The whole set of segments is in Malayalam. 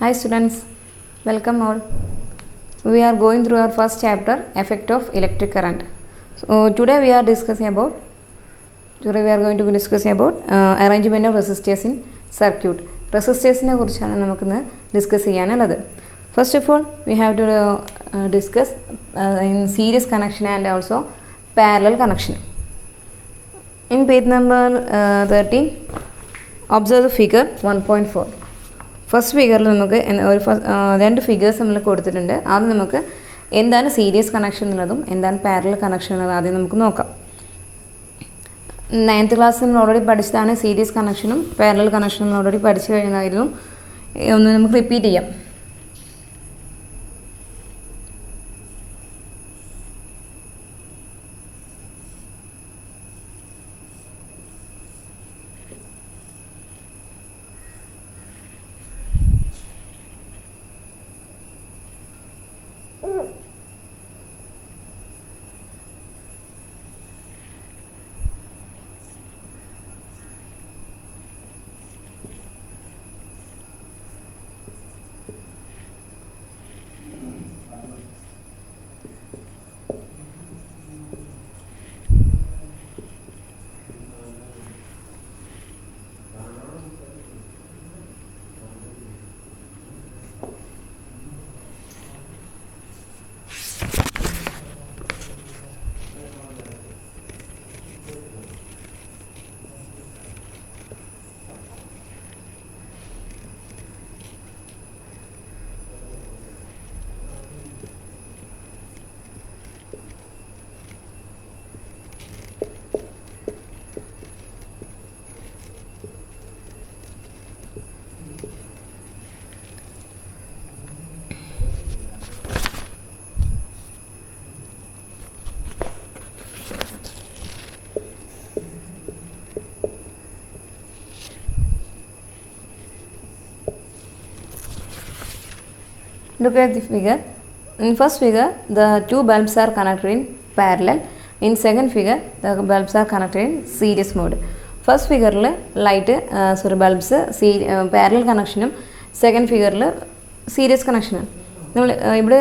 Hi students, welcome all. We are going through our first chapter, effect of electric current. So today we are going to discuss about arrangement of resistors in circuit. Resistors ne kurichana namukku discuss cheyanallathu. First of all, we have to discuss in series connection and also parallel connection. In page number 13, observe the figure 1.4. First ഫിഗറിൽ നമുക്ക് രണ്ട് ഫിഗേഴ്സ് നമ്മൾ കൊടുത്തിട്ടുണ്ട്. ആദ്യം നമുക്ക് എന്താണ് സീരീസ് കണക്ഷൻ എന്നുള്ളതും എന്താണ് പാരലൽ കണക്ഷൻ എന്നുള്ളതും ആദ്യം നമുക്ക് നോക്കാം. 9th ക്ലാസ്സിൽ നമ്മൾ ഓൾറെഡി പഠിച്ചതാണ് സീരീസ് കണക്ഷനും പാരലൽ കണക്ഷനും നമ്മൾ ഓൾറെഡി പഠിച്ചു കഴിഞ്ഞായിരുന്നു. ഒന്ന് നമുക്ക് റിപ്പീറ്റ് ചെയ്യാം. Look at the figure. In first figure, the two bulbs are connected in parallel. In second figure, the bulbs are connected in series mode. First figure light bulbs parallel connection. Second figure series connection. നമ്മൾ ഇവിടെ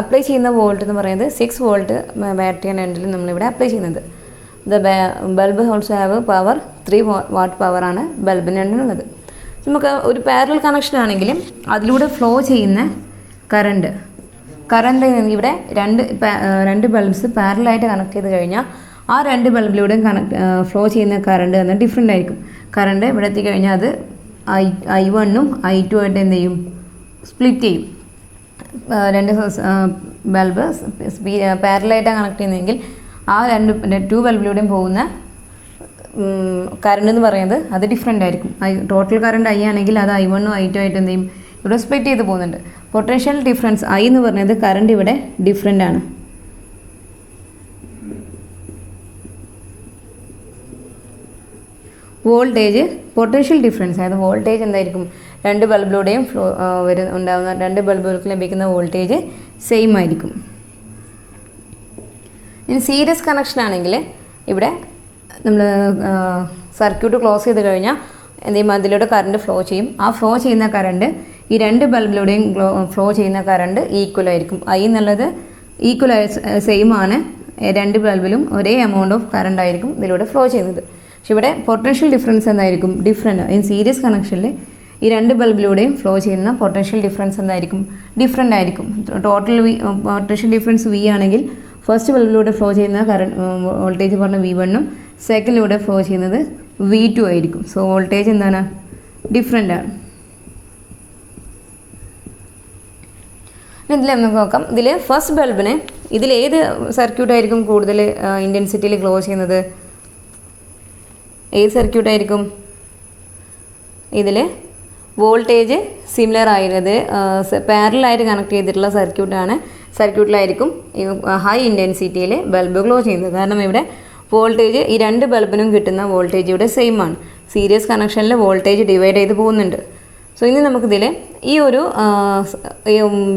അപ്ലൈ ചെയ്യുന്ന വോൾട്ട് എന്ന് പറയുന്നത് 6 വോൾട്ട് ബാറ്ററി എൻഡിൽ നമ്മളിവിടെ അപ്ലൈ ചെയ്യുന്നത്. The bulb also have power 3 what പവറാണ് ബൾബിന് എണ്ണുള്ളത്. നമുക്ക് ഒരു പാരലൽ കണക്ഷൻ ആണെങ്കിലും അതിലൂടെ ഫ്ലോ ചെയ്യുന്ന കറണ്ട് ഇവിടെ രണ്ട് ബൾബ്സ് പാരലായിട്ട് കണക്ട് ചെയ്ത് കഴിഞ്ഞാൽ ആ രണ്ട് ബൾബിലൂടെയും ഫ്ലോ ചെയ്യുന്ന കറണ്ട് എന്ന് ഡിഫറെൻ്റ് ആയിരിക്കും. കറണ്ട് ഇവിടെ എത്തിക്കഴിഞ്ഞാൽ അത് I1ഉം I2 ആയിട്ട് എന്ത് ചെയ്യും, സ്പ്ലിറ്റ് ചെയ്യും. രണ്ട് ബൾബ് പാരലായിട്ടാണ് കണക്ട് ചെയ്യുന്നതെങ്കിൽ ആ ടു ബൾബിലൂടെയും പോകുന്ന കറണ്ട് എന്ന് പറയുന്നത് അത് ഡിഫറെൻ്റ് ആയിരിക്കും. ടോട്ടൽ കറണ്ട് I ആണെങ്കിൽ അത് I1ഉം I2 ആയിട്ട് എന്ത് ചെയ്യും, ഇവിടെ സ്പ്ലിറ്റ് ചെയ്ത് പോകുന്നുണ്ട്. പൊട്ടൻഷ്യൽ ഡിഫറൻസ് I എന്ന് പറയുന്നത് കറണ്ട് ഇവിടെ ഡിഫറെൻ്റ് ആണ്. വോൾട്ടേജ് പൊട്ടൻഷ്യൽ ഡിഫറൻസ്, അതായത് വോൾട്ടേജ് എന്തായിരിക്കും, രണ്ട് ബൾബിലൂടെയും ഉണ്ടാകുന്ന രണ്ട് ബൾബുകൾക്ക് ലഭിക്കുന്ന വോൾട്ടേജ് സെയിം ആയിരിക്കും. ഇനി സീരീസ് കണക്ഷൻ ആണെങ്കിൽ ഇവിടെ നമ്മൾ സർക്യൂട്ട് ക്ലോസ് ചെയ്ത് കഴിഞ്ഞാൽ എന്ത് ചെയ്യും, അതിലൂടെ കറണ്ട് ഫ്ലോ ചെയ്യും. ആ ഫ്ലോ ചെയ്യുന്ന കറണ്ട് ഈ രണ്ട് ബൾബിലൂടെയും ഫ്ലോ ചെയ്യുന്ന കറണ്ട് ഈക്വൽ ആയിരിക്കും. I എന്നുള്ളത് ഈക്വൽ സെയിം ആണ്. രണ്ട് ബൾബിലും ഒരേ എമൗണ്ട് ഓഫ് കറണ്ട് ആയിരിക്കും ഇതിലൂടെ ഫ്ലോ ചെയ്യുന്നത്. പക്ഷെ ഇവിടെ പൊട്ടൻഷ്യൽ ഡിഫറൻസ് എന്തായിരിക്കും, ഡിഫറെൻ്റ്. ഈ സീരീസ് കണക്ഷനിൽ ഈ രണ്ട് ബൾബിലൂടെയും ഫ്ലോ ചെയ്യുന്ന പൊട്ടൻഷ്യൽ ഡിഫറൻസ് എന്തായിരിക്കും, ഡിഫറെൻ്റ് ആയിരിക്കും. ടോട്ടൽ പൊട്ടൻഷ്യൽ ഡിഫറൻസ് V ആണെങ്കിൽ ഫസ്റ്റ് ബൾബിലൂടെ ഫ്ലോ ചെയ്യുന്ന വോൾട്ടേജ് പറഞ്ഞ V1ഉം സെക്കൻഡിലൂടെ ഫ്ലോ ചെയ്യുന്നത് V2 ആയിരിക്കും. സോ വോൾട്ടേജ് എന്താണ്, ഡിഫറെൻ്റ് ആണ്. ഇതിൽ നമുക്ക് നോക്കാം. ഇതിൽ ഫസ്റ്റ് ബൾബിന് ഇതിലേത് സർക്യൂട്ടായിരിക്കും കൂടുതൽ ഇൻറ്റൻസിറ്റിയിൽ ഗ്ലോ ചെയ്യുന്നത്, ഏത് സർക്യൂട്ടായിരിക്കും, ഇതിൽ വോൾട്ടേജ് സിമിലർ ആയിരുന്നത് പാരലായിട്ട് കണക്ട് ചെയ്തിട്ടുള്ള സർക്യൂട്ടിലായിരിക്കും ഹൈ ഇൻറ്റൻസിറ്റിയിൽ ബൾബ് ഗ്ലോ ചെയ്യുന്നത്. കാരണം ഇവിടെ വോൾട്ടേജ് ഈ രണ്ട് ബൾബിനും കിട്ടുന്ന വോൾട്ടേജ് ഇവിടെ സെയിം ആണ്. സീരീസ് കണക്ഷനിൽ വോൾട്ടേജ് ഡിവൈഡ് ചെയ്ത് പോകുന്നുണ്ട്. സോ ഇനി നമുക്കിതിൽ ഈ ഒരു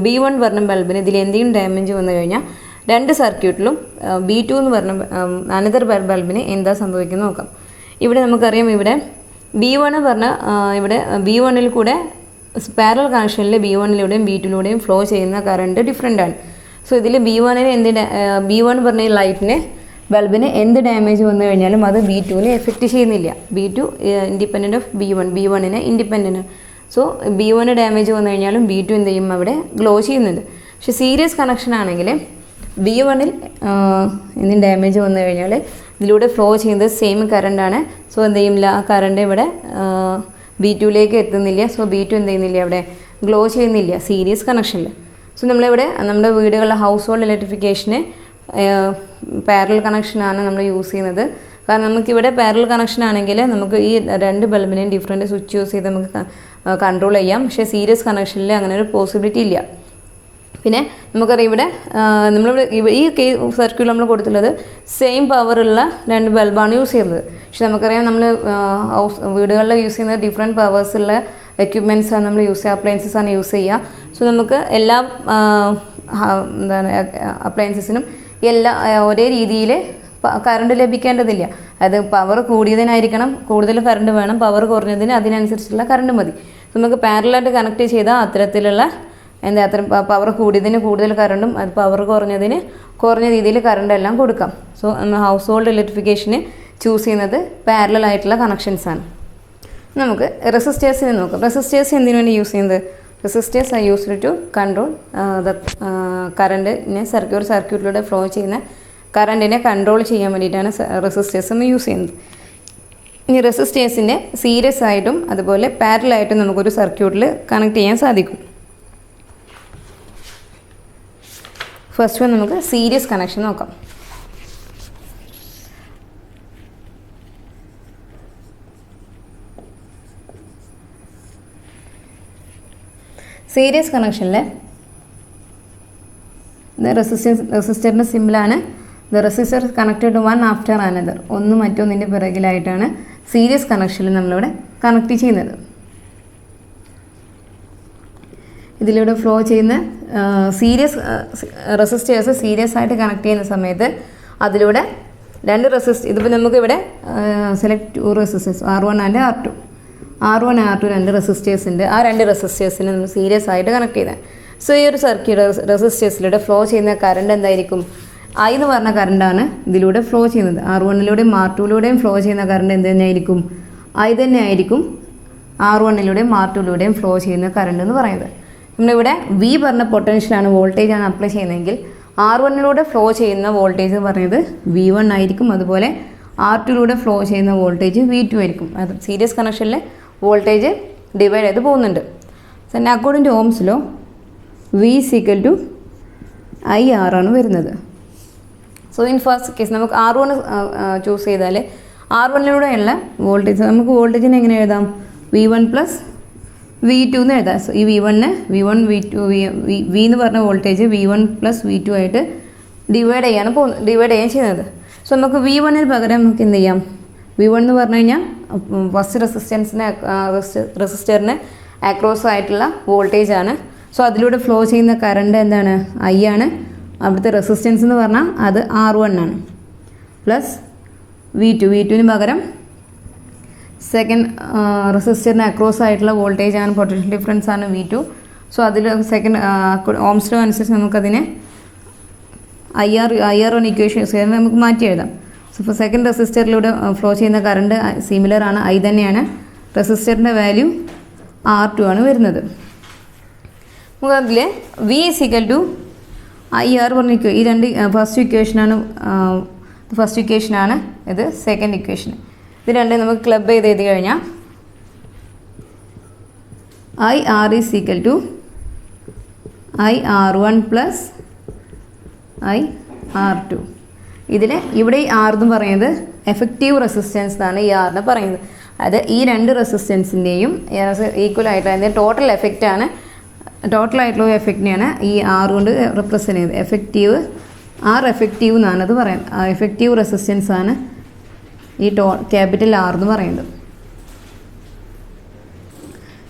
B1 പറഞ്ഞ ബൾബിന് ഇതിൽ എന്തെങ്കിലും ഡാമേജ് വന്നു കഴിഞ്ഞാൽ രണ്ട് സർക്യൂട്ടിലും B2 എന്ന് പറഞ്ഞ അനദർ ബൾബിന് എന്താ സംഭവിക്കുന്നത് നോക്കാം. ഇവിടെ നമുക്കറിയാം, ഇവിടെ B1 പറഞ്ഞ ഇവിടെ B1ൽ കൂടെ പാരലൽ കണക്ഷനിൽ B1-ലൂടെയും B2-ലൂടെയും ഫ്ലോ ചെയ്യുന്ന കറണ്ട് ഡിഫറെൻ്റ് ആണ്. സോ ഇതിൽ B1 പറഞ്ഞ ലൈറ്റിന് ബൾബിന് എന്ത് ഡാമേജ് വന്നു കഴിഞ്ഞാലും അത് B2-നെ എഫക്റ്റ് ചെയ്യുന്നില്ല. B2 ഇൻഡിപെൻഡൻറ്റ് ഓഫ് B1-നെ ഇൻഡിപെൻഡൻറ്റ്. സോ B1 ഡാമേജ് വന്നു കഴിഞ്ഞാലും B2 എന്ത് ചെയ്യും, അവിടെ ഗ്ലോ ചെയ്യുന്നുണ്ട്. പക്ഷേ സീരീസ് കണക്ഷൻ ആണെങ്കിൽ B1-ൽ എന്തെങ്കിലും ഡാമേജ് വന്നു കഴിഞ്ഞാൽ ഇതിലൂടെ ഫ്ലോ ചെയ്യുന്നത് സെയിം കറണ്ടാണ്. സോ എന്ത് ചെയ്യുന്നില്ല, ആ കറണ്ട് ഇവിടെ B2-ലേക്ക് എത്തുന്നില്ല. സോ B2 എന്ത് ചെയ്യുന്നില്ല, അവിടെ ഗ്ലോ ചെയ്യുന്നില്ല സീരീസ് കണക്ഷനിൽ. സോ നമ്മളിവിടെ നമ്മുടെ വീടുകളിലെ ഹൗസ് ഹോൾഡ് ഇലക്ട്രിഫിക്കേഷന് പാരലൽ കണക്ഷനാണ് നമ്മൾ യൂസ് ചെയ്യുന്നത്. കാരണം നമുക്കിവിടെ പാരലൽ കണക്ഷൻ ആണെങ്കിൽ നമുക്ക് ഈ രണ്ട് ബൾബിനെയും ഡിഫറെൻറ്റ് സ്വിച്ച് യൂസ് ചെയ്ത് നമുക്ക് കൺട്രോൾ ചെയ്യാം. പക്ഷേ സീരീസ് കണക്ഷനിൽ അങ്ങനെ ഒരു പോസിബിലിറ്റി ഇല്ല. പിന്നെ നമുക്കറിയാം ഇവിടെ നമ്മളിവിടെ ഈ സർക്യൂട്ട് നമ്മൾ കൊടുത്തുള്ളത് സെയിം പവറുള്ള രണ്ട് ബൾബാണ് യൂസ് ചെയ്യുന്നത്. പക്ഷെ നമുക്കറിയാം നമ്മൾ വീടുകളിൽ യൂസ് ചെയ്യുന്നത് ഡിഫറെൻറ്റ് പവേഴ്സുള്ള എക്യുപ്മെൻറ്റ്സാണ് നമ്മൾ യൂസ് ചെയ്യുക, അപ്ലയൻസസ് ആണ് യൂസ് ചെയ്യുക. സോ നമുക്ക് എല്ലാ അപ്ലയൻസസിനും ഒരേ രീതിയിൽ കറണ്ട് ലഭിക്കേണ്ടതില്ല. അത് പവർ കൂടിയതിനായിരിക്കണം കൂടുതൽ കറണ്ട് വേണം, പവർ കുറഞ്ഞതിന് അതിനനുസരിച്ചുള്ള കറണ്ട് മതി. നമുക്ക് പാരലായിട്ട് കണക്ട് ചെയ്താൽ അത്തരത്തിലുള്ള അത്ര പവർ കൂടിയതിന് കൂടുതൽ കറണ്ടും അത് പവർ കുറഞ്ഞതിന് കുറഞ്ഞ രീതിയിൽ കറണ്ട് എല്ലാം കൊടുക്കാം. സോ നമ്മൾ ഹൗസ് ഹോൾഡ് ഇലക്ട്രിഫിക്കേഷന് ചൂസ് ചെയ്യുന്നത് പാരലൽ ആയിട്ടുള്ള കണക്ഷൻസാണ്. നമുക്ക് റെസിസ്റ്റേഴ്സിനെ നോക്കാം. റെസിസ്റ്റേഴ്സ് എന്തിനു വേണ്ടി യൂസ് ചെയ്യുന്നത്? Resistors are used to control the കറണ്ടിനെ ഒരു സർക്യൂട്ടിലൂടെ ഫ്ലോ ചെയ്യുന്ന കറണ്ടിനെ കൺട്രോൾ ചെയ്യാൻ വേണ്ടിയിട്ടാണ് റെസിസ്റ്റേഴ്സ് നമ്മൾ യൂസ് ചെയ്യുന്നത്. ഈ റെസിസ്റ്റേഴ്സിനെ സീരീസ് ആയിട്ടും അതുപോലെ പാരലലായിട്ടും നമുക്കൊരു സർക്യൂട്ടിൽ കണക്ട് ചെയ്യാൻ സാധിക്കും. ഫസ്റ്റ് വൺ നമുക്ക് സീരീസ് കണക്ഷൻ നോക്കാം. സീരീസ് കണക്ഷനിൽ റെസിസ്റ്ററിൻ്റെ സിമ്പിളാണ് the resistor connected to one after another. ഒന്ന് മറ്റൊന്നിൻ്റെ പിറകിലായിട്ടാണ് സീരീസ് കണക്ഷനിൽ നമ്മളിവിടെ കണക്ട് ചെയ്യുന്നത്. ഇതിലൂടെ ഫ്ലോ ചെയ്യുന്ന റെസിസ്റ്റേഴ്സ് സീരീസ് ആയിട്ട് കണക്ട് ചെയ്യുന്ന സമയത്ത് അതിലൂടെ രണ്ട് ഇതിപ്പോൾ നമുക്കിവിടെ select 2 resistors R1 and R2. R1 R2 രണ്ട് റെസിസ്റ്റേഴ്സ് ഉണ്ട്. ആ രണ്ട് റെസിസ്റ്റേഴ്സിനെ നമ്മൾ സീരീസ് ആയിട്ട് കണക്ട് ചെയ്താൽ സോ ഈ ഒരു സർക്യൂട്ട് റെസിസ്റ്റേഴ്സിലൂടെ ഫ്ലോ ചെയ്യുന്ന കറണ്ട് എന്തായിരിക്കും? I എന്ന് പറഞ്ഞ കറണ്ടാണ് ഇതിലൂടെ ഫ്ലോ ചെയ്യുന്നത്. R1-ലൂടെയും R2-ലൂടെയും ഫ്ലോ ചെയ്യുന്ന കറണ്ട് എന്ത് തന്നെയായിരിക്കും? I തന്നെ ആയിരിക്കും R1-ലൂടെയും R2-ലൂടെയും ഫ്ലോ ചെയ്യുന്ന കറണ്ട് എന്ന് പറയുന്നത്. നമ്മളിവിടെ V പറഞ്ഞ പൊട്ടൻഷ്യലാണ് വോൾട്ടേജാണ് അപ്ലൈ ചെയ്യുന്നതെങ്കിൽ R1-ലൂടെ ഫ്ലോ ചെയ്യുന്ന വോൾട്ടേജ് എന്ന് പറയുന്നത് V1 ആയിരിക്കും. അതുപോലെ R2-ലൂടെ ഫ്ലോ ചെയ്യുന്ന വോൾട്ടേജ് V2 ആയിരിക്കും. അത് സീരീസ് കണക്ഷനിൽ വോൾട്ടേജ് ഡിവൈഡ് ചെയ്ത് പോകുന്നുണ്ട്. പിന്നെ according to Ohm's law V = IR ആണ് വരുന്നത്. സോ ഇൻ ഫസ്റ്റ് കേസ് നമുക്ക് R1 ചൂസ് ചെയ്താൽ R1-ലൂടെയുള്ള വോൾട്ടേജ് നമുക്ക് വോൾട്ടേജിനെ എങ്ങനെ എഴുതാം? V1 + V2 എന്ന് എഴുതാം. സോ ഈ V1 എന്ന് പറഞ്ഞ വോൾട്ടേജ് V1 + V2 ആയിട്ട് ഡിവൈഡ് ചെയ്യാൻ ചെയ്യുന്നത്. സോ നമുക്ക് V1-ന് പകരം നമുക്ക് എന്ത് ചെയ്യാം? V1 എന്ന് പറഞ്ഞു കഴിഞ്ഞാൽ ഫസ്റ്റ് റെസിസ്റ്ററിന് അക്രോസ് ആയിട്ടുള്ള വോൾട്ടേജ് ആണ്. സോ അതിലൂടെ ഫ്ലോ ചെയ്യുന്ന കറണ്ട് എന്താണ്? I ആണ്. അവിടുത്തെ റെസിസ്റ്റൻസ് എന്ന് പറഞ്ഞാൽ അത് R1 ആണ്. പ്ലസ് V2ന് പകരം സെക്കൻഡ് റെസിസ്റ്ററിന് അക്രോസ് ആയിട്ടുള്ള വോൾട്ടേജ് ആണ്, പൊട്ടൻഷ്യൽ ഡിഫറൻസ് ആണ് V2. സോ അതിൽ ഓംസ് ലോ അനുസരിച്ച് നമുക്കതിനെ IR1 ഇക്വേഷൻ യൂസ് ചെയ്താൽ നമുക്ക് മാറ്റി എഴുതാം. സോ ഇപ്പോൾ സെക്കൻഡ് റെസിസ്റ്ററിലൂടെ ഫ്ലോ ചെയ്യുന്ന കറണ്ട് സിമിലർ ആണ്, I തന്നെയാണ്. റെസിസ്റ്ററിൻ്റെ വാല്യൂ R2 ആണ് വരുന്നത്. നമുക്ക് അതിൽ V = IR പറഞ്ഞ ഈ രണ്ട് ഫസ്റ്റ് ഇക്വേഷനാണ് ഇത് സെക്കൻഡ് ഇക്വേഷൻ. ഇത് രണ്ടും നമുക്ക് ക്ലബ് ചെയ്ത് എഴുതി കഴിഞ്ഞാൽ IR = IR1 + IR2. ഇവിടെ ഈ R എന്ന് പറയുന്നത് എഫക്റ്റീവ് റെസിസ്റ്റൻസ് എന്നാണ് ഈ Rനെ പറയുന്നത്. അത് ഈ രണ്ട് റെസിസ്റ്റൻസിൻ്റെയും ഈക്വൽ ആയിട്ട് അതിൻ്റെ ടോട്ടലായിട്ടുള്ള എഫക്റ്റിനെയാണ് ഈ R കൊണ്ട് റെപ്രസെൻറ്റ് ചെയ്യുന്നത്. എഫക്റ്റീവ് എന്നാണ് അത് പറയുന്നത്. എഫക്റ്റീവ് റെസിസ്റ്റൻസ് ആണ് ഈ ക്യാപിറ്റൽ R എന്ന് പറയുന്നത്.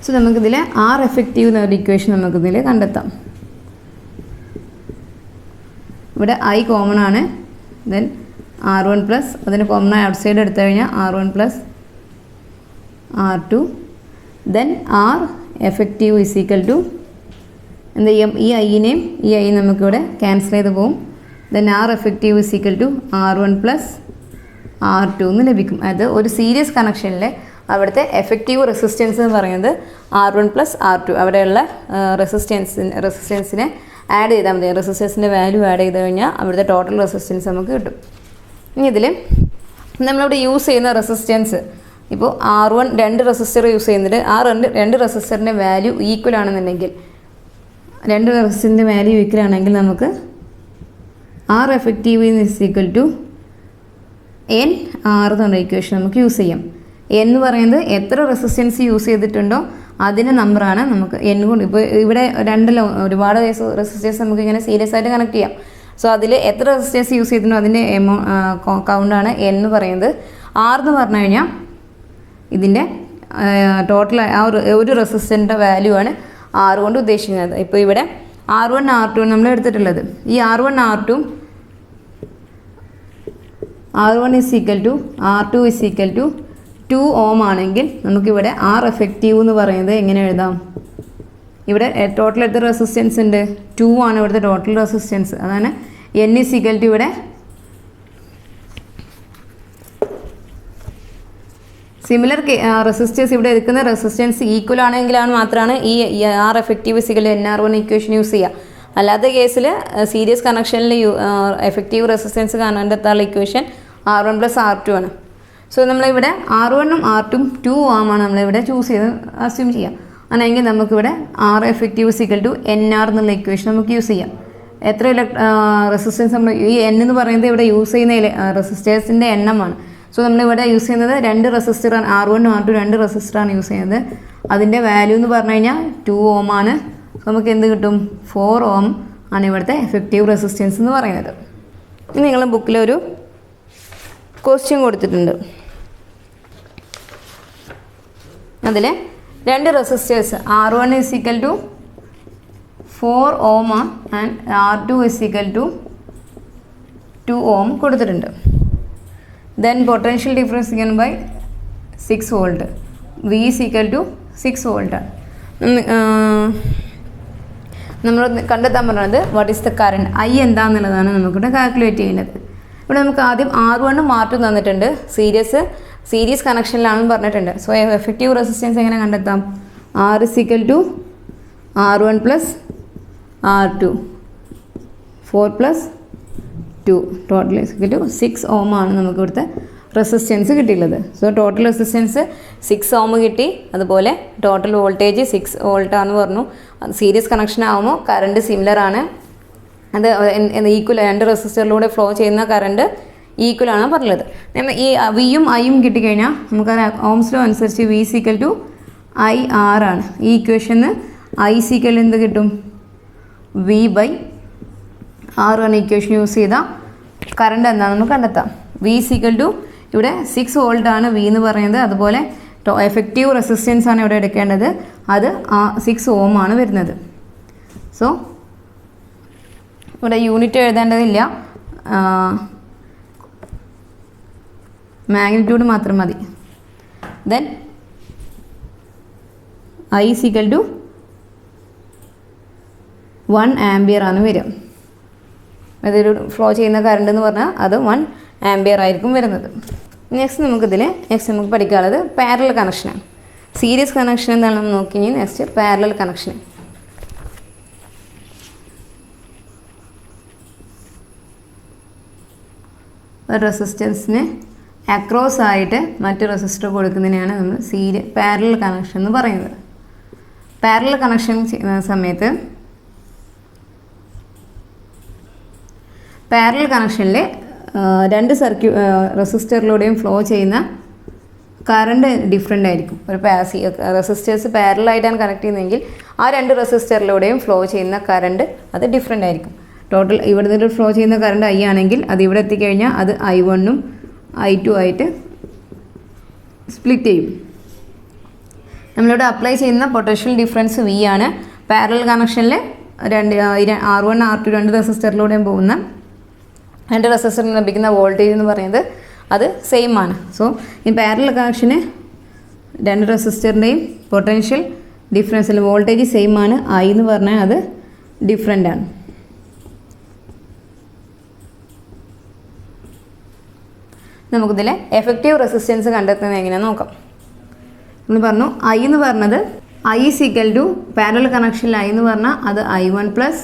സോ നമുക്കിതിൽ R എഫക്റ്റീവ് എന്നൊരു ഇക്വേഷൻ നമുക്കിതിൽ കണ്ടെത്താം. ഇവിടെ I കോമൺ ആണ്. ദെൻ R1 + അതിന് കോമൺ ആയി ഔട്ട് സൈഡ് എടുത്തു കഴിഞ്ഞാൽ R1 + R2. Then R effective is equal to എന്ത് ചെയ്യും, ഈ ഐനെയും ഈ ഐ നമുക്കിവിടെ ക്യാൻസൽ ചെയ്ത് പോവും. Then R effective is equal to R1 plus R2 എന്ന് ലഭിക്കും. അത് ഒരു സീരീസ് കണക്ഷനിൽ അവിടുത്തെ എഫക്റ്റീവ് റെസിസ്റ്റൻസ് എന്ന് പറയുന്നത് R1 പ്ലസ് R2. അവിടെയുള്ള റെസിസ്റ്റൻസിനെ ആഡ് ചെയ്താൽ മതി. റെസിസ്റ്റൻസിൻ്റെ വാല്യൂ ആഡ് ചെയ്ത് കഴിഞ്ഞാൽ അവിടുത്തെ ടോട്ടൽ റെസിസ്റ്റൻസ് നമുക്ക് കിട്ടും. ഇനി ഇതിൽ നമ്മളിവിടെ യൂസ് ചെയ്യുന്ന റെസിസ്റ്റൻസ് ഇപ്പോൾ R1 2 റെസിസ്റ്റർ യൂസ് ചെയ്യുന്നുണ്ട്. ആ രണ്ട് റെസിസ്റ്ററിൻ്റെ വാല്യൂ ഈക്വൽ ആണെന്നുണ്ടെങ്കിൽ, രണ്ട് റെസിസ്റ്ററിൻ്റെ വാല്യൂ ഈക്വൽ ആണെങ്കിൽ നമുക്ക് R effective is equal to N R എന്നുള്ള ഇക്വേഷൻ നമുക്ക് യൂസ് ചെയ്യാം. N എന്ന് പറയുന്നത് എത്ര റെസിസ്റ്റൻസ് യൂസ് ചെയ്തിട്ടുണ്ടോ അതിൻ്റെ നമ്പറാണ് നമുക്ക് N കൊണ്ട്. ഇപ്പോൾ ഇവിടെ ഒരുപാട് റെസിസ്റ്റേഴ്സ് നമുക്ക് ഇങ്ങനെ സീരിയസ് ആയിട്ട് കണക്ട് ചെയ്യാം. സോ അതിൽ എത്ര റെസിസ്റ്റേഴ്സ് യൂസ് ചെയ്തിട്ടുണ്ടോ അതിൻ്റെ കൗണ്ടാണ് N എന്ന് പറയുന്നത്. R എന്ന് പറഞ്ഞു കഴിഞ്ഞാൽ ഇതിൻ്റെ ടോട്ടൽ ആ ഒരു റെസിസ്റ്ററിൻ്റെ വാല്യൂ ആണ് R കൊണ്ട് ഉദ്ദേശിക്കുന്നത്. ഇപ്പോൾ ഇവിടെ R1 R2 നമ്മൾ എടുത്തിട്ടുള്ളത്. ഈ R1 is equal to R2 is equal to 2 ohm ആണെങ്കിൽ നമുക്കിവിടെ R എഫക്റ്റീവ് എന്ന് പറയുന്നത് എങ്ങനെ എഴുതാം? ഇവിടെ ടോട്ടൽ എത്ര റെസിസ്റ്റൻസ് ഉണ്ട്? 2 ആണ് ഇവിടുത്തെ ടോട്ടൽ റെസിസ്റ്റൻസ്. അതാണ് N ഇസ് ഈക്വൽ ടു ഇവിടെ സിമിലർ റെസിസ്റ്റേഴ്സ് ഇവിടെ എടുക്കുന്ന റെസിസ്റ്റൻസ് ഈക്വൽ ആണെങ്കിലാണ് മാത്രമാണ് ഈ R effective is equal to NR1 equation use ചെയ്യുക. അല്ലാത്ത കേസിൽ സീരീസ് കണക്ഷനിൽ എഫക്റ്റീവ് റെസിസ്റ്റൻസ് കണ്ടെത്താനുള്ള ഇക്വേഷൻ R1 പ്ലസ് R2 ആണ്. സോ നമ്മളിവിടെ R1ഉം R2ഉം 2 ഓമാണ് നമ്മളിവിടെ ചൂസ് ചെയ്ത് അസ്യൂം ചെയ്യാം. അങ്ങനെയെങ്കിൽ നമുക്കിവിടെ R effective is equal to NR എന്നുള്ള ഇക്വേഷൻ നമുക്ക് യൂസ് ചെയ്യാം. എത്ര റെസിസ്റ്റൻസ് നമ്മൾ ഈ N എന്ന് പറയുന്നത് ഇവിടെ യൂസ് ചെയ്യുന്ന റെസിസ്റ്റേഴ്സിൻ്റെ എണ്ണമാണ്. സോ നമ്മളിവിടെ യൂസ് ചെയ്യുന്നത് 2 റെസിസ്റ്ററാണ്. R1 R2 2 റെസിസ്റ്ററാണ് യൂസ് ചെയ്യുന്നത്. അതിൻ്റെ വാല്യൂ എന്ന് പറഞ്ഞു കഴിഞ്ഞാൽ 2 ഓം ആണ്. നമുക്ക് എന്ത് കിട്ടും? 4 ഓം ആണ് ഇവിടുത്തെ എഫക്റ്റീവ് റെസിസ്റ്റൻസ് എന്ന് പറയുന്നത്. ഇനി നിങ്ങൾ ബുക്കിലൊരു ക്വസ്റ്റ്യൻ കൊടുത്തിട്ടുണ്ട്. അതിൽ 2 resistors R1 is equal to 4 ohm and R2 is equal to 2 ohm കൊടുത്തിട്ടുണ്ട്. Then potential difference given by 6 volt. V is equal to 6 volt. നമ്മൾ കണ്ടെത്താൻ പറയുന്നത് what is the current, I എന്താണെന്നുള്ളതാണ് നമുക്കിവിടെ കാൽക്കുലേറ്റ് ചെയ്യുന്നത്. ഇവിടെ നമുക്ക് ആദ്യം R1ഉം R2 തന്നിട്ടുണ്ട്. സീരീസ് കണക്ഷനിലാണെന്ന് പറഞ്ഞിട്ടുണ്ട്. സോ എഫക്റ്റീവ് റെസിസ്റ്റൻസ് എങ്ങനെ കണ്ടെത്താം? R is equal to R1 plus R2 4 plus 2 total is equal to 6 ohm ആണ് നമുക്ക് ഇവിടുത്തെ റെസിസ്റ്റൻസ് കിട്ടിയുള്ളത്. സോ ടോട്ടൽ റെസിസ്റ്റൻസ് 6 ഓം കിട്ടി. അതുപോലെ ടോട്ടൽ വോൾട്ടേജ് 6 വോൾട്ടാണെന്ന് പറഞ്ഞു. സീരീസ് കണക്ഷൻ ആകുമ്പോൾ കറണ്ട് സിമിലർ ആണ്. അത് ഈക്വൽ, 2 റെസിസ്റ്ററിലൂടെ ഫ്ലോ ചെയ്യുന്ന കറണ്ട് ഈക്വൽ ആണ് പറഞ്ഞത്. ഈ വിയും ഐയും കിട്ടിക്കഴിഞ്ഞാൽ നമുക്ക് ഓംസ് ലോ അനുസരിച്ച് V ഈക്വൽ ടു IR ആണ്. ഈ ഇക്വേഷന് I ഈക്വൽ എന്ത് കിട്ടും? V ബൈ R ആണ് ഇക്വേഷൻ യൂസ് ചെയ്താൽ കറണ്ട് എന്താണെന്ന് നമുക്ക് കണ്ടെത്താം. V ഈക്വൽ ടു ഇവിടെ 6 വോൾട്ട് ആണ് V എന്ന് പറയുന്നത്. അതുപോലെ എഫക്റ്റീവ് റെസിസ്റ്റൻസ് ആണ് ഇവിടെ എടുക്കേണ്ടത്. അത് 6 ഓം ആണ് വരുന്നത്. സോ ഇവിടെ യൂണിറ്റ് എഴുതേണ്ടതില്ല, മാഗ്നിറ്റ്യൂഡ് മാത്രം മതി. Then I equal to 1 ampere ആണ് വരിക. അതൊരു ഫ്ലോ ചെയ്യുന്ന കറണ്ട് എന്ന് പറഞ്ഞാൽ അത് 1 ആംപിയർ ആയിരിക്കും വരുന്നത്. നെക്സ്റ്റ് നമുക്ക് പഠിക്കാനുള്ളത് പാരലൽ കണക്ഷനാണ്. സീരീസ് കണക്ഷൻ എന്താണെന്ന് നോക്കി കഴിഞ്ഞാൽ നെക്സ്റ്റ് പാരലൽ കണക്ഷൻ. ഒരു റെസിസ്റ്റൻസിന് അക്രോസ് ആയിട്ട് മറ്റു റെസിസ്റ്റർ കൊടുക്കുന്നതിനെയാണ് നമ്മൾ പാരലൽ കണക്ഷൻ എന്ന് പറയുന്നത്. പാരലൽ കണക്ഷൻ ചെയ്യുന്ന സമയത്ത് പാരലൽ കണക്ഷനിൽ 2 റെസിസ്റ്ററിലൂടെയും ഫ്ലോ ചെയ്യുന്ന കറണ്ട് ഡിഫറെൻ്റ് ആയിരിക്കും. ഒരു റെസിസ്റ്റേഴ്സ് പാരലായിട്ടാണ് കണക്ട് ചെയ്യുന്നതെങ്കിൽ ആ 2 റെസിസ്റ്ററിലൂടെയും ഫ്ലോ ചെയ്യുന്ന കറണ്ട് അത് ഡിഫറെൻ്റ് ആയിരിക്കും. ടോട്ടൽ ഇവിടെ നിന്ന് ഫ്ലോ ചെയ്യുന്ന കറണ്ട് I ആണെങ്കിൽ അത് ഇവിടെ എത്തിക്കഴിഞ്ഞാൽ അത് I1ഉം I2 ആയിട്ട് സ്പ്ലിറ്റ് ചെയ്യും. നമ്മളിവിടെ അപ്ലൈ ചെയ്യുന്ന പൊട്ടൻഷ്യൽ ഡിഫറൻസ് V ആണ്. പാരലൽ കണക്ഷനിൽ R1 R2 2 റെസിസ്റ്ററിലൂടെയും പോകുന്ന 2 റെസിസ്റ്ററിന് ലഭിക്കുന്ന വോൾട്ടേജ് എന്ന് പറയുന്നത് അത് സെയിം ആണ്. സോ ഈ പാരലൽ കണക്ഷന് 2 റെസിസ്റ്ററിൻ്റെയും പൊട്ടൻഷ്യൽ ഡിഫറൻസിൽ വോൾട്ടേജ് സെയിം ആണ്, ഐ എന്ന് പറഞ്ഞാൽ അത് ഡിഫറെൻ്റ് ആണ്. നമുക്കിതിൽ എഫക്റ്റീവ് റെസിസ്റ്റൻസ് കണ്ടെത്തുന്നത് എങ്ങനെയാണെന്ന് നോക്കാം. നമ്മൾ പറഞ്ഞു ഐ എന്ന് പറഞ്ഞത് ഐ ഈക്വൽ ടു പാരലൽ കണക്ഷനിൽ ഐ എന്ന് പറഞ്ഞാൽ അത് I1 പ്ലസ്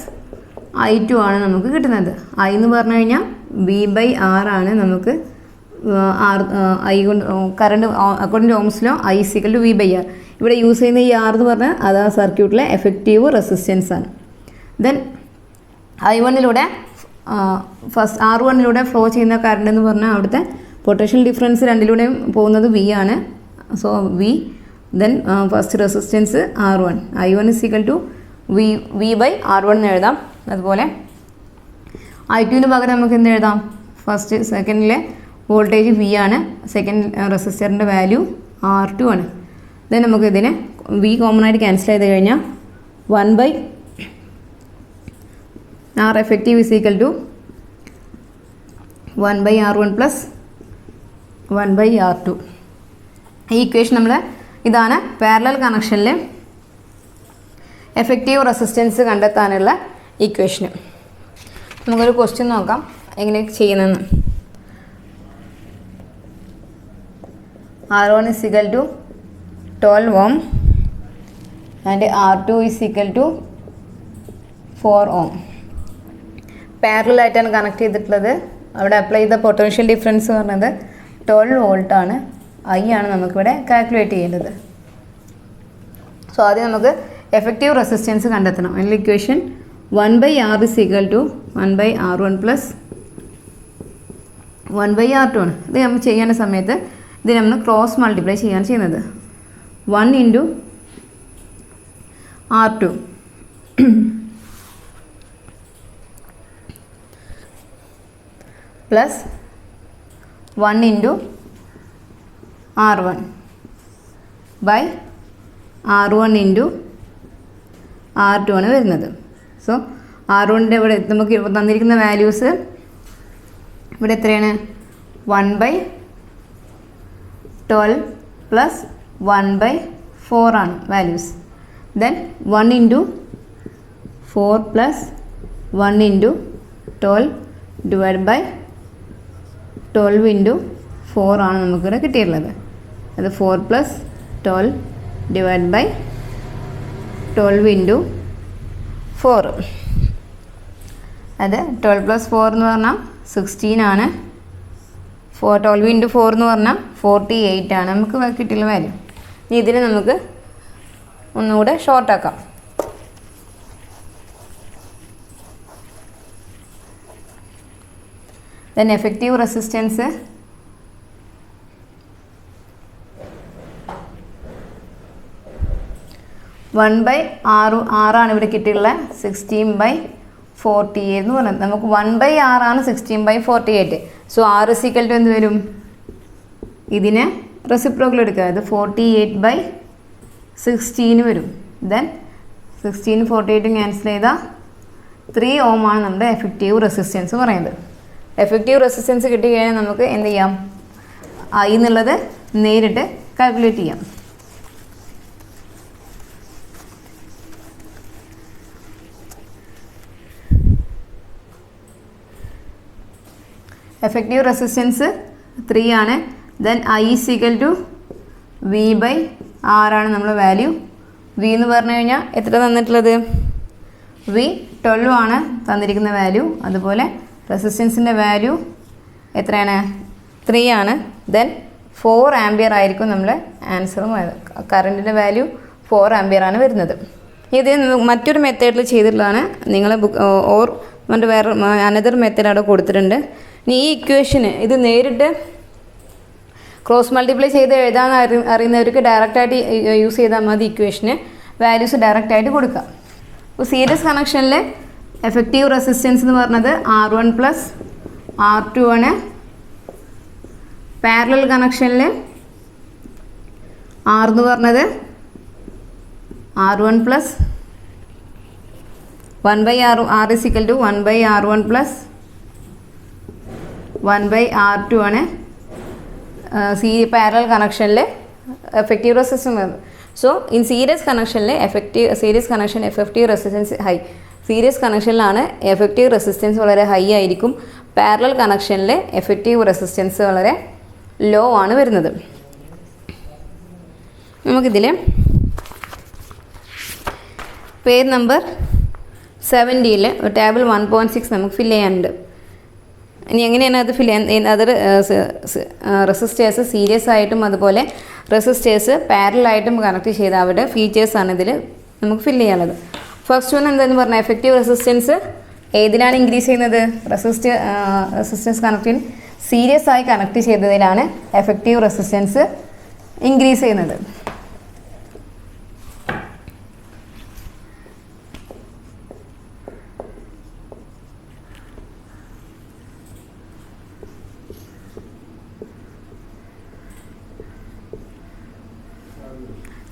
I2 ആണ് നമുക്ക് കിട്ടുന്നത്. ഐ എന്ന് പറഞ്ഞു കഴിഞ്ഞാൽ V/R ആണ് നമുക്ക് ഐ കൊണ്ട് current according to Ohm's law I equal to V/R. ഇവിടെ യൂസ് ചെയ്യുന്ന ഈ ആർ എന്ന് പറഞ്ഞാൽ അത് ആ സർക്യൂട്ടിലെ എഫക്റ്റീവ് റെസിസ്റ്റൻസ് ആണ്. Then I1 first R1 flow ചെയ്യുന്ന കറണ്ട് എന്ന് പറഞ്ഞാൽ അവിടുത്തെ പൊട്ടൻഷ്യൽ ഡിഫറൻസ് രണ്ടിലൂടെയും പോകുന്നത് V ആണ്. So V, then first resistance R1. I1 is equal to V/R1 എന്ന് എഴുതാം. അതുപോലെ I2 പകരം നമുക്ക് എന്ത് എഴുതാം? ഫസ്റ്റ് സെക്കൻഡിലെ വോൾട്ടേജ് V ആണ്, സെക്കൻഡ് റെസിസ്റ്ററിൻ്റെ വാല്യൂ R2 ആണ്. ദെൻ നമുക്ക് ഇതിനെ V കോമൺ ആയിട്ട് ക്യാൻസൽ ചെയ്ത് കഴിഞ്ഞാൽ 1/R effective is equal to 1/R1 plus 1/R2. ഈ ഇക്വേഷൻ നമ്മൾ ഇതാണ് പാരലൽ കണക്ഷനിൽ എഫക്റ്റീവ് റെസിസ്റ്റൻസ് കണ്ടെത്താനുള്ള ഇക്വേഷന്. നമുക്കൊരു ക്വസ്റ്റ്യൻ നോക്കാം എങ്ങനെ ചെയ്യുന്നതെന്ന്. R1 is equal to 12 ohm and R2 is equal to 4 ohm. Parallel ആയിട്ടാണ് കണക്ട് ചെയ്തിട്ടുള്ളത്. അവിടെ അപ്ലൈ ചെയ്ത പൊട്ടൻഷ്യൽ ഡിഫറൻസ് പറഞ്ഞത് 12 വോൾട്ട് ആണ്. ഐ ആണ് നമുക്കിവിടെ കാൽക്കുലേറ്റ് ചെയ്യേണ്ടത്. സോ ആദ്യം നമുക്ക് എഫക്റ്റീവ് റെസിസ്റ്റൻസ് കണ്ടെത്തണം. അതിൽ equation 1/R is equal to 1/R1 plus 1/R2 ആണ്. ഇത് നമ്മൾ ചെയ്യുന്ന സമയത്ത് ഇത് നമ്മൾ ക്രോസ് മൾട്ടിപ്ലൈ ചെയ്യാൻ ചെയ്യുന്നത്. 1 into R2 plus 1 into R1 by R1 into R2 ആണ് വരുന്നത്. സോ R1ൻ്റെ ഇവിടെ നമുക്ക് തന്നിരിക്കുന്ന വാല്യൂസ് ഇവിടെ എത്രയാണ്? 1/12 പ്ലസ് 1/4 ആണ് values. Then 1 into 4 plus 1 into 12 divide by 12 into 4 ആണ് നമുക്കിവിടെ കിട്ടിയിട്ടുള്ളത്. അത് 4 പ്ലസ് 12 ഡിവൈഡ് ബൈ 12 into 4. അത് 12 പ്ലസ് 4 എന്ന് പറഞ്ഞാൽ 16 ആണ്. 12 into 4 എന്ന് പറഞ്ഞാൽ 48 ആണ് നമുക്ക് കിട്ടിയുള്ള വാല്യൂ. ഇനി ഇതിനെ നമുക്ക് ഒന്നുകൂടെ ഷോർട്ടാക്കാം. ദെൻ എഫക്റ്റീവ് റെസിസ്റ്റൻസ് R ആണ് ഇവിടെ കിട്ടിയുള്ള 16/48 എന്ന് പറയുന്നത്. നമുക്ക് 1/R ആണ് 16/48. So R is equal to എന്ത് വരും? ഇതിനെ റെസിപ്രോക്കൽ എടുക്കുക. അത് 48/16 വരും. ദെൻ 16 48 ക്യാൻസൽ ചെയ്താൽ 3 ohm ആണ് നമ്മുടെ എഫക്റ്റീവ് റെസിസ്റ്റൻസ് പറയുന്നത്. എഫക്റ്റീവ് റെസിസ്റ്റൻസ് കിട്ടിക്കഴിഞ്ഞാൽ നമുക്ക് എന്ത് ചെയ്യാം? ഐ എന്നുള്ളത് നേരിട്ട് കാൽക്കുലേറ്റ് ചെയ്യാം. എഫക്റ്റീവ് റെസിസ്റ്റൻസ് 3 ആണ്. Then I is equal to V/R ആണ് നമ്മുടെ വാല്യൂ. വി എന്ന് പറഞ്ഞു കഴിഞ്ഞാൽ എത്ര തന്നിട്ടുള്ളത്? V 12 ആണ് തന്നിരിക്കുന്ന വാല്യൂ. അതുപോലെ റെസിസ്റ്റൻസിൻ്റെ വാല്യൂ എത്രയാണ്? 3 ആണ്. ദെൻ 4 ആംപിയർ ആയിരിക്കും നമ്മുടെ ആൻസറും. കറണ്ടിൻ്റെ വാല്യൂ 4 ആംപിയർ ആണ് വരുന്നത്. ഇത് മറ്റൊരു മെത്തേഡിൽ ചെയ്തിട്ടുള്ളതാണ്. നിങ്ങൾ ഓർ മറ്റു വേറെ അനദർ മെത്തേഡ് അവിടെ കൊടുത്തിട്ടുണ്ട്. ഇനി ഈ ഇക്വേഷന് ഇത് നേരിട്ട് ക്രോസ് മൾട്ടിപ്ലൈ ചെയ്ത് എഴുതാൻ അറിയുന്നവർക്ക് ഡയറക്റ്റായിട്ട് യൂസ് ചെയ്താൽ മതി. ഇക്വേഷന് വാല്യൂസ് ഡയറക്റ്റായിട്ട് കൊടുക്കുക. അപ്പോൾ സീരീസ് കണക്ഷനിൽ എഫക്റ്റീവ് റെസിസ്റ്റൻസ് എന്ന് പറഞ്ഞത് R1 പ്ലസ് R2 ആണ്. പാരലൽ കണക്ഷനിൽ R എന്ന് പറഞ്ഞത് R1 plus 1/R is equal to 1/R1 plus 1/R2 ആണ് പാരലൽ കണക്ഷനിൽ effective resistance. So in series കണക്ഷനിൽ series connection effective resistance high. Series കണക്ഷനിലാണ് എഫക്റ്റീവ് റെസിസ്റ്റൻസ് വളരെ ഹൈ ആയിരിക്കും. പാരലൽ കണക്ഷനിൽ എഫക്റ്റീവ് റെസിസ്റ്റൻസ് വളരെ ലോ ആണ് വരുന്നത്. നമുക്കിതിൽ പേജ് നമ്പർ 70 ടേബിൾ 1.6 നമുക്ക് ഫില്ല് ചെയ്യാനുണ്ട്. ഇനി എങ്ങനെയാണ് അത് ഫില്ല് ചെയ്യാൻ? അതർ റെസിസ്റ്റേഴ്സ് സീരീസ് ആയിട്ടും അതുപോലെ റെസിസ്റ്റേഴ്സ് പാരലായിട്ടും കണക്ട് ചെയ്ത അവരുടെ ഫീച്ചേഴ്സാണ് ഇതിൽ നമുക്ക് ഫില്ല് ചെയ്യാനുള്ളത്. ഫസ്റ്റ് വൺ എന്താണെന്ന് പറഞ്ഞാൽ എഫക്റ്റീവ് റെസിസ്റ്റൻസ് ഏതിലാണ് ഇൻക്രീസ് ചെയ്യുന്നത്? റെസിസ്റ്റൻസ് കണക്റ്റിന് സീരീസ് ആയി കണക്ട് ചെയ്തതിലാണ് എഫക്റ്റീവ് റെസിസ്റ്റൻസ് ഇൻക്രീസ് ചെയ്യുന്നത്.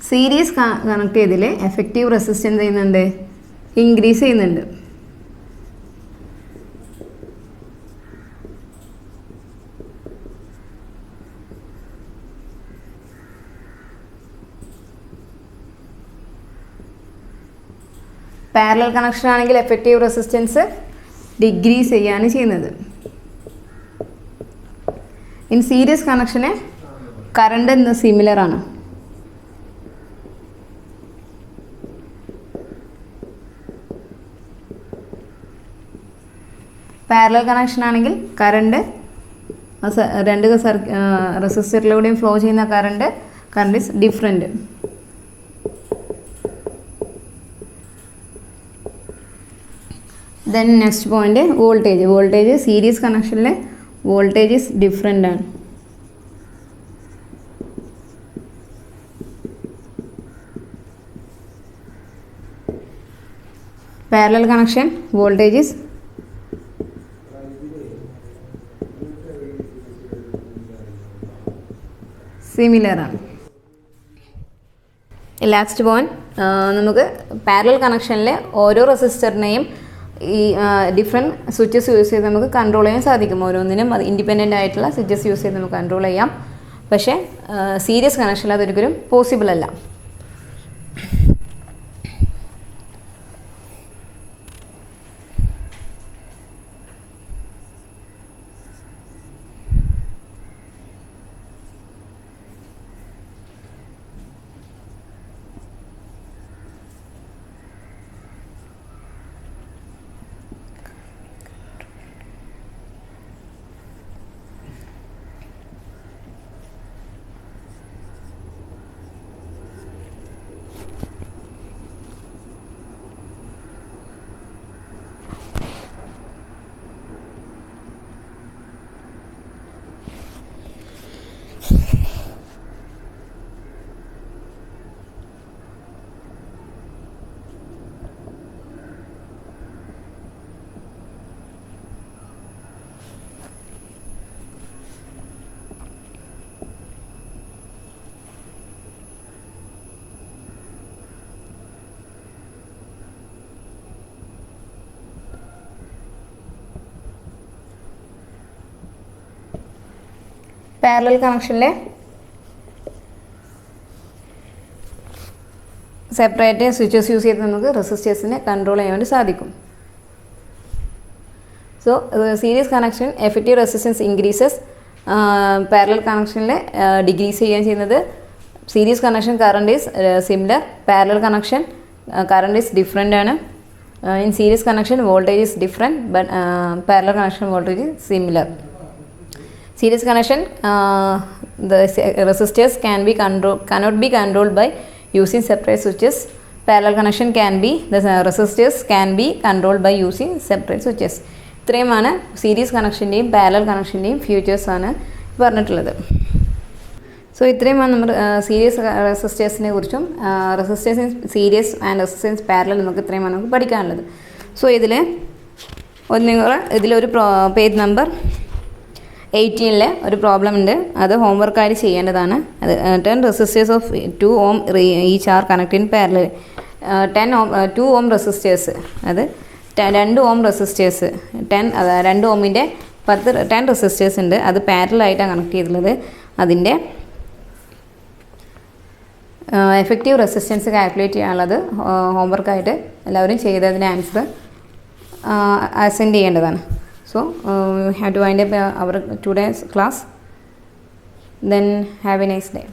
സീരീസ് കണക്ട് ചെയ്തതിൽ എഫക്റ്റീവ് റെസിസ്റ്റൻസ് ചെയ്യുന്നുണ്ട്, ഇൻക്രീസ് ചെയ്യുന്നുണ്ട്. പാരലൽ കണക്ഷൻ ആണെങ്കിൽ എഫക്റ്റീവ് റെസിസ്റ്റൻസ് ഡിക്രീസ് ചെയ്യാണ് ചെയ്യുന്നത്. ഇൻ സീരീസ് കണക്ഷന് കറണ്ട് എന്ന് സിമിലർ ആണ്. പാരലൽ കണക്ഷൻ ആണെങ്കിൽ കറണ്ട് രണ്ട് റെസിസ്റ്ററിലൂടെയും ഫ്ലോ ചെയ്യുന്ന current is different. Then next point voltage series കണക്ഷനിലെ വോൾട്ടേജ് ഈസ് ഡിഫറെൻ്റ് ആണ്. Parallel connection voltage is similar ആണ്. ലാസ്റ്റ് പോയിന്റ് നമുക്ക് പാരലൽ കണക്ഷനിലെ ഓരോ റെസിസ്റ്ററിനെയും ഈ ഡിഫറെൻറ്റ് സ്വിച്ചസ് യൂസ് ചെയ്ത് നമുക്ക് കൺട്രോൾ ചെയ്യാൻ സാധിക്കും. ഓരോന്നിനും അത് ഇൻഡിപെൻഡൻ്റ് ആയിട്ടുള്ള സ്വിച്ചസ് യൂസ് ചെയ്ത് നമുക്ക് കൺട്രോൾ ചെയ്യാം. പക്ഷേ സീരീസ് കണക്ഷനിൽ അതൊരിക്കലും പോസിബിൾ അല്ല. പാരലൽ കണക്ഷനിലെ സെപ്പറേറ്റ് സ്വിച്ചസ് യൂസ് ചെയ്ത് നമുക്ക് റെസിസ്റ്റേഴ്സിനെ കൺട്രോൾ ചെയ്യാൻ വേണ്ടി സാധിക്കും. So series connection effective resistance increases, parallel കണക്ഷനിൽ ഡിക്രീസ് ചെയ്യുകയാണ് ചെയ്യുന്നത്. Series connection current is similar, parallel connection current is different ആണ്. In series connection voltage is different but parallel connection voltage is similar. Series connection, the resistors cannot be controlled by using separate switches. Parallel connection the resistors can be controlled by using separate switches. ഇത്രയുമാണ് സീരീസ് കണക്ഷൻ്റെയും പാരലൽ കണക്ഷൻ്റെയും ഫ്യൂച്ചേഴ്സ് ആണ് പറഞ്ഞിട്ടുള്ളത്. സോ ഇത്രയുമാണ് നമ്മൾ സീരീസ് റെസിസ്റ്റേഴ്സിനെ കുറിച്ചും resistors in series and resistance parallel നമുക്ക് ഇത്രയുമാണ് നമുക്ക് പഠിക്കാനുള്ളത്. സോ ഇതിലൊരു പേജ് നമ്പർ 18 ഒരു പ്രോബ്ലം ഉണ്ട്. അത് ഹോംവർക്കായിട്ട് ചെയ്യേണ്ടതാണ്. അത് 10 റെസിസ്റ്റേഴ്സ് of 2 ohm each are connect in parallel. 2 ohm resistors, അത് 2 ohm റെസിസ്റ്റേഴ്സ് 2 ohമിൻ്റെ 10 റെസിസ്റ്റേഴ്സ് ഉണ്ട്. അത് പാരലായിട്ടാണ് കണക്ട് ചെയ്തിട്ടുള്ളത്. അതിൻ്റെ എഫക്റ്റീവ് റെസിസ്റ്റൻസ് കാൽക്കുലേറ്റ് ചെയ്യാനുള്ളത് ഹോംവർക്കായിട്ട് എല്ലാവരും ചെയ്തതിൻ്റെ ആൻസർ സെൻഡ് ചെയ്യേണ്ടതാണ്. So have to wind up our today's class. Then have a nice day.